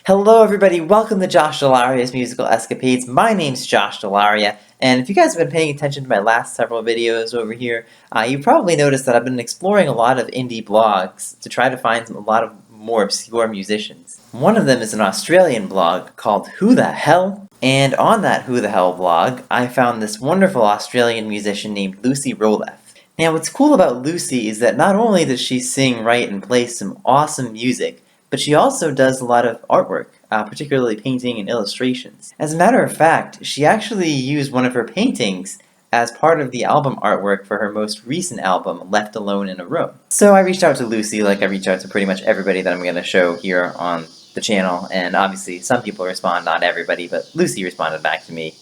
Hello everybody, welcome to Josh Dell'Aria's Musical Escapades. My name's Josh Dell'Aria, and if you guys have been paying attention to my last several videos over here, you probably noticed that I've been exploring a lot of indie blogs to try to find a lot of more obscure musicians. One of them is an Australian blog called Who the Hell? And on that Who the Hell blog, I found this wonderful Australian musician named Lucy Roleff. Now what's cool about Lucy is that not only does she sing, write, and play some awesome music, but she also does a lot of artwork, particularly painting and illustrations. As a matter of fact, she actually used one of her paintings as part of the album artwork for her most recent album, Left Alone in a Room. So I reached out to Lucy like I reach out to pretty much everybody that I'm going to show here on the channel, and obviously some people respond, not everybody, but Lucy responded back to me.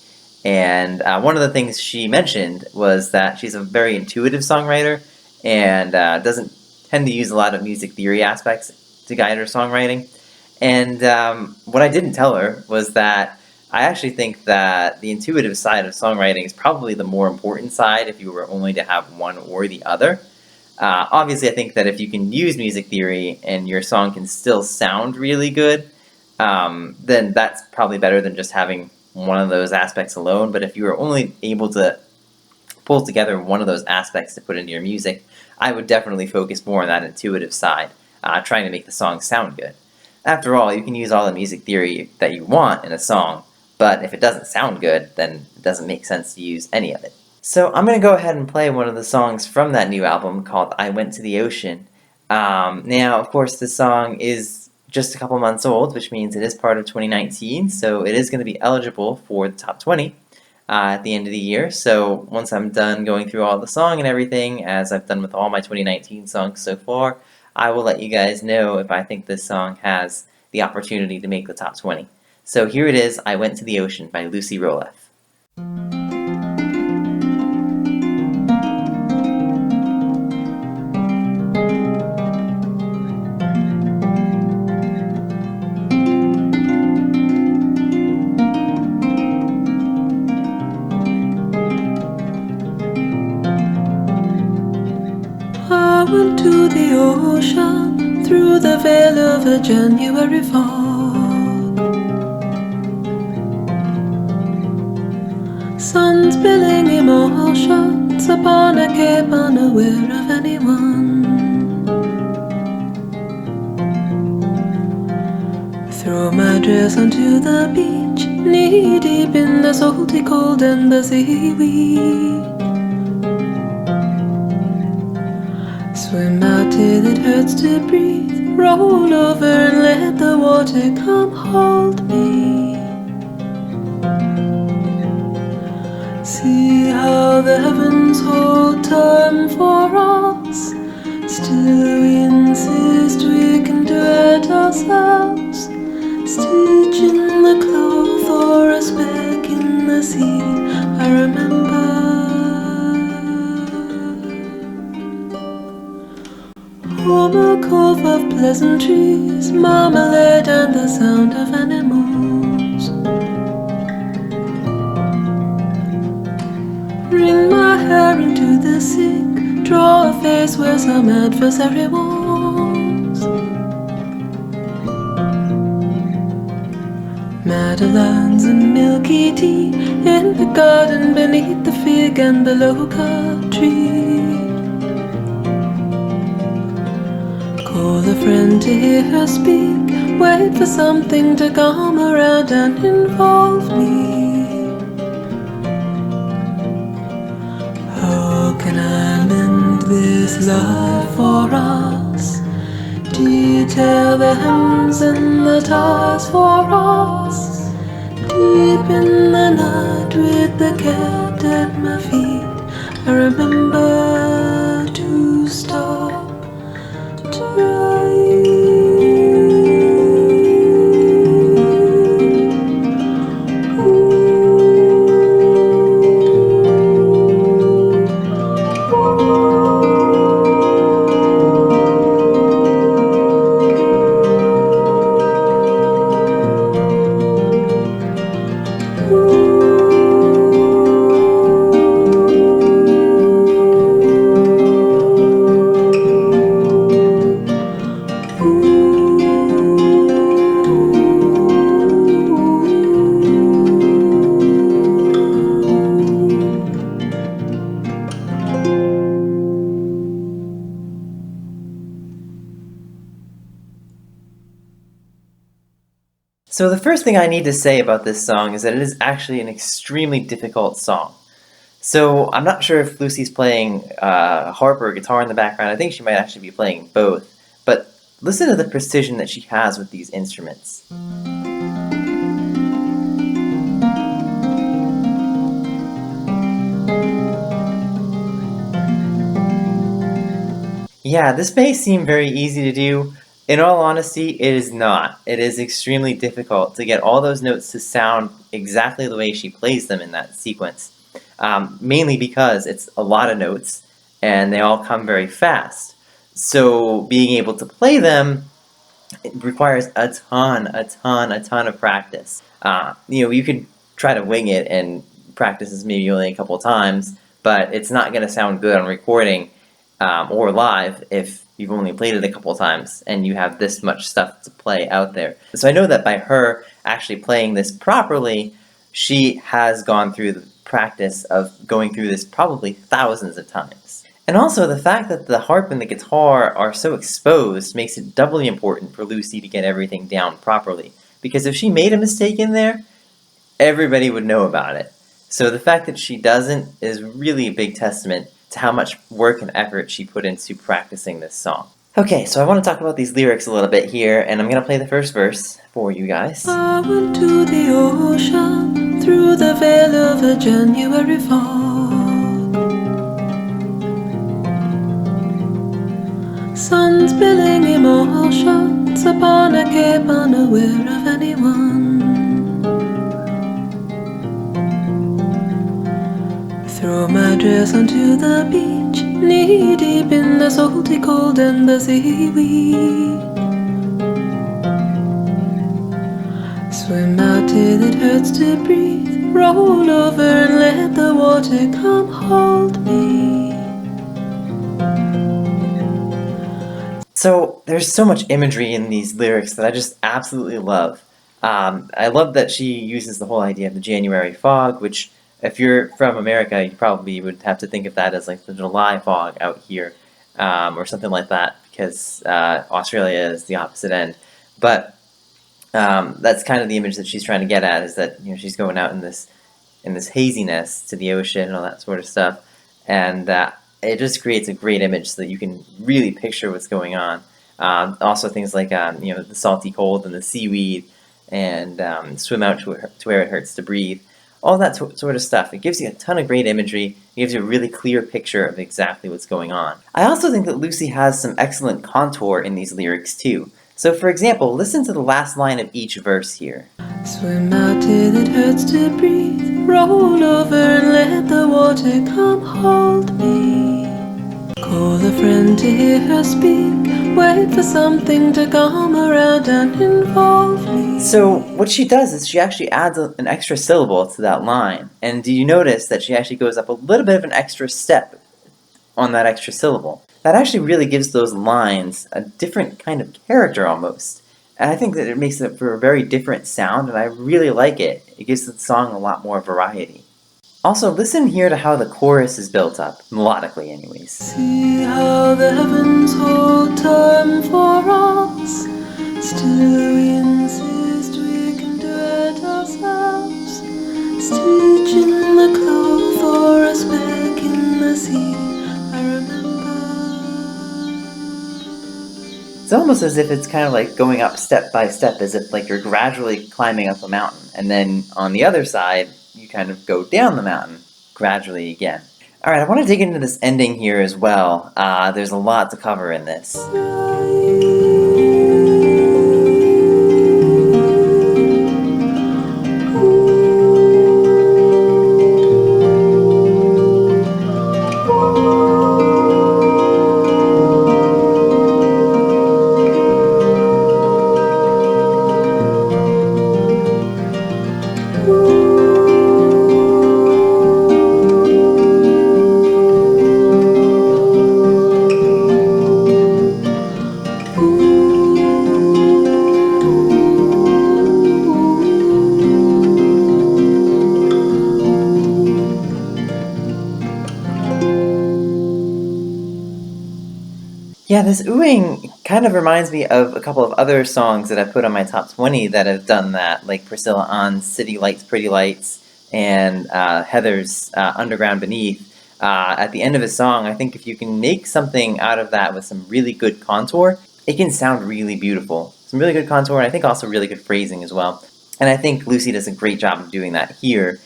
And one of the things she mentioned was that she's a very intuitive songwriter and doesn't tend to use a lot of music theory aspects to guide her songwriting. And what I didn't tell her was that I actually think that the intuitive side of songwriting is probably the more important side if you were only to have one or the other. Obviously, I think that if you can use music theory and your song can still sound really good, then that's probably better than just having one of those aspects alone. But if you were only able to pull together one of those aspects to put into your music, I would definitely focus more on that intuitive side. Trying to make the song sound good. After all, you can use all the music theory that you want in a song, but if it doesn't sound good, then it doesn't make sense to use any of it. So I'm going to go ahead and play one of the songs from that new album called I Went to the Ocean. Now, of course, this song is just a couple months old, which means it is part of 2019, so it is going to be eligible for the top 20 at the end of the year. So once I'm done going through all the song and everything, as I've done with all my 2019 songs so far, I will let you guys know if I think this song has the opportunity to make the top 20. So here it is, I Went to the Ocean by Lucy Roleff. I went to the ocean through the veil of a January fog. Sun spilling emotions upon a cape, unaware of anyone. Throw my dress onto the beach, knee deep in the salty cold and the seaweed. Swim out till it hurts to breathe, roll over and let the water come hold me. See how the heavens hold time for us. Still we insist we can do it ourselves. Stitch in the cloth or a speck in the sea, I remember. Home a cove of pleasant trees, marmalade and the sound of animals. Wring my hair into the sink, draw a face where some adversary walls. Madeleines and milky tea in the garden beneath the fig and the loca tree. Call a friend to hear her speak, wait for something to come around and involve me. How can I mend this life for us? Detail the hems and the ties for us. Deep in the night with the cat at my feet, I remember to stop. So the first thing I need to say about this song is that it is actually an extremely difficult song. So I'm not sure if Lucy's playing harp or guitar in the background. I think she might actually be playing both. But listen to the precision that she has with these instruments. Yeah, this may seem very easy to do. In all honesty, it is not. It is extremely difficult to get all those notes to sound exactly the way she plays them in that sequence. Mainly because it's a lot of notes and they all come very fast. So being able to play them, it requires a ton of practice. You could try to wing it and practice this maybe only a couple times, but it's not going to sound good on recording or live if you've only played it a couple times and you have this much stuff to play out there. So I know that by her actually playing this properly, she has gone through the practice of going through this probably thousands of times. And also, the fact that the harp and the guitar are so exposed makes it doubly important for Lucy to get everything down properly. Because if she made a mistake in there, everybody would know about it. So the fact that she doesn't is really a big testament to how much work and effort she put into practicing this song. Okay, so I want to talk about these lyrics a little bit here, and I'm going to play the first verse for you guys. I went to the ocean through the veil of a January fog. Sun spilling emotions upon a cape, unaware of anyone. Throw my dress onto the beach, knee deep in the salty cold and the seaweed. Swim out till it hurts to breathe, roll over and let the water come hold me. So there's so much imagery in these lyrics that I just absolutely love. I love that she uses the whole idea of the January fog, which if you're from America, you probably would have to think of that as like the July fog out here, or something like that, because Australia is the opposite end. But that's kind of the image that she's trying to get at, is that she's going out in this haziness to the ocean and all that sort of stuff, and it just creates a great image so that you can really picture what's going on. Also things like the salty cold and the seaweed, and swim out to where it hurts to breathe. All that sort of stuff. It gives you a ton of great imagery. It gives you a really clear picture of exactly what's going on. I also think that Lucy has some excellent contour in these lyrics too. So for example, listen to the last line of each verse here. Swim out till it hurts to breathe, roll over and let the water come hold me. Call a friend to hear her speak, wait for something to come around and involve me. So what she does is she actually adds an extra syllable to that line. And do you notice that she actually goes up a little bit of an extra step on that extra syllable? That actually really gives those lines a different kind of character almost. And I think that it makes it for a very different sound, and I really like it. It gives the song a lot more variety. Also, listen here to how the chorus is built up, melodically anyways. See how the heavens hold time for us, still we insist we can do it ourselves. Stitch in the cloth or a speck in the sea, I remember. It's almost as if it's kind of like going up step by step, as if like you're gradually climbing up a mountain, and then on the other side, you kind of go down the mountain gradually again. Alright, I want to dig into this ending here as well. There's a lot to cover in this. Yeah, this oohing kind of reminds me of a couple of other songs that I put on my top 20 that have done that, like Priscilla Ann's City Lights, Pretty Lights, and Heather's Underground Beneath. At the end of a song, I think if you can make something out of that with some really good contour, it can sound really beautiful. Some really good contour, and I think also really good phrasing as well. And I think Lucy does a great job of doing that here,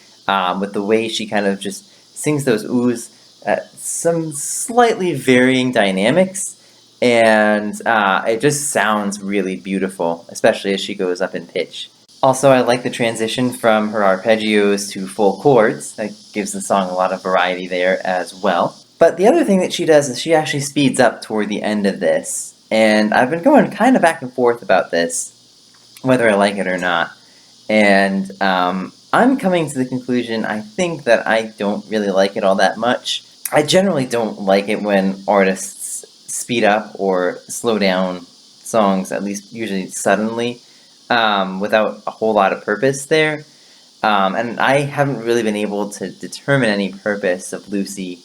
with the way she kind of just sings those oohs at some slightly varying dynamics, and it just sounds really beautiful, especially as she goes up in pitch. Also, I like the transition from her arpeggios to full chords. That gives the song a lot of variety there as well. But the other thing that she does is she actually speeds up toward the end of this. And I've been going kind of back and forth about this, whether I like it or not. And I'm coming to the conclusion, I think that I don't really like it all that much. I generally don't like it when artists speed up or slow down songs, at least usually suddenly, without a whole lot of purpose there. And I haven't really been able to determine any purpose of Lucy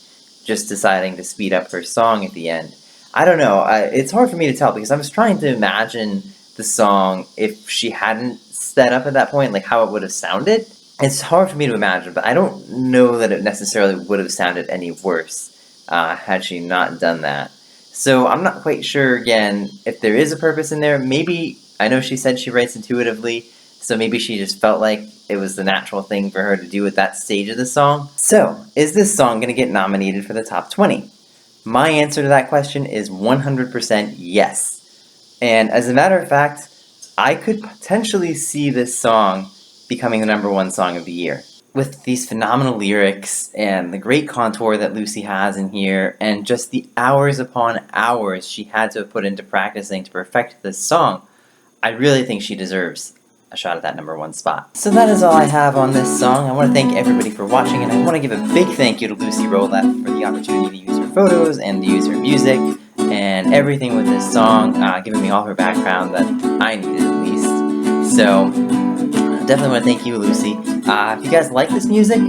just deciding to speed up her song at the end. I don't know, it's hard for me to tell because I was trying to imagine the song if she hadn't sped up at that point, like how it would have sounded. It's hard for me to imagine, but I don't know that it necessarily would have sounded any worse had she not done that. So I'm not quite sure, again, if there is a purpose in there. Maybe, I know she said she writes intuitively, so maybe she just felt like it was the natural thing for her to do at that stage of the song. So, is this song going to get nominated for the top 20? My answer to that question is 100% yes. And as a matter of fact, I could potentially see this song becoming the #1 song of the year. With these phenomenal lyrics and the great contour that Lucy has in here, and just the hours upon hours she had to put into practicing to perfect this song, I really think she deserves a shot at that #1 spot. So that is all I have on this song. I want to thank everybody for watching, and I want to give a big thank you to Lucy Roleff for the opportunity to use her photos and to use her music and everything with this song, giving me all her background that I needed at least. So definitely want to thank you, Lucy. If you guys like this music,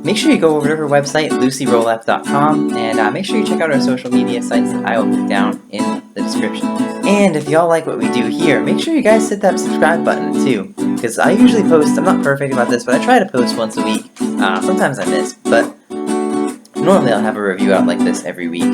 make sure you go over to her website, lucyroleff.com, and make sure you check out our social media sites that I will put down in the description. And if y'all like what we do here, make sure you guys hit that subscribe button too, because I usually post, I'm not perfect about this, but I try to post once a week. Sometimes I miss, but normally I'll have a review out like this every week.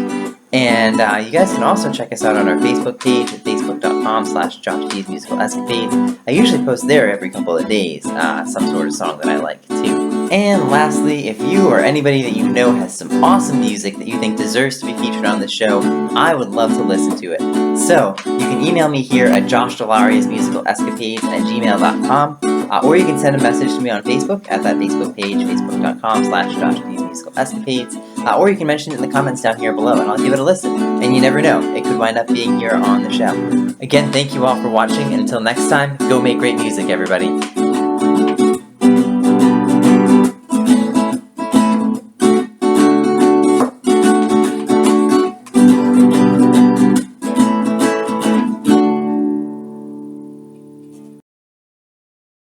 And you guys can also check us out on our Facebook page at facebook.com/JoshD'sMusicalEscapades. I usually post there every couple of days, some sort of song that I like too. And lastly, if you or anybody that you know has some awesome music that you think deserves to be featured on the show, I would love to listen to it. So, you can email me here at JoshDell'Aria's@gmail.com, or you can send a message to me on Facebook at that Facebook page, facebook.com/JoshD'sMusicalEscapades, or you can mention it in the comments down here below, and I'll give it a listen. And you never know, it could wind up being here on the show. Again, thank you all for watching, and until next time, go make great music, everybody.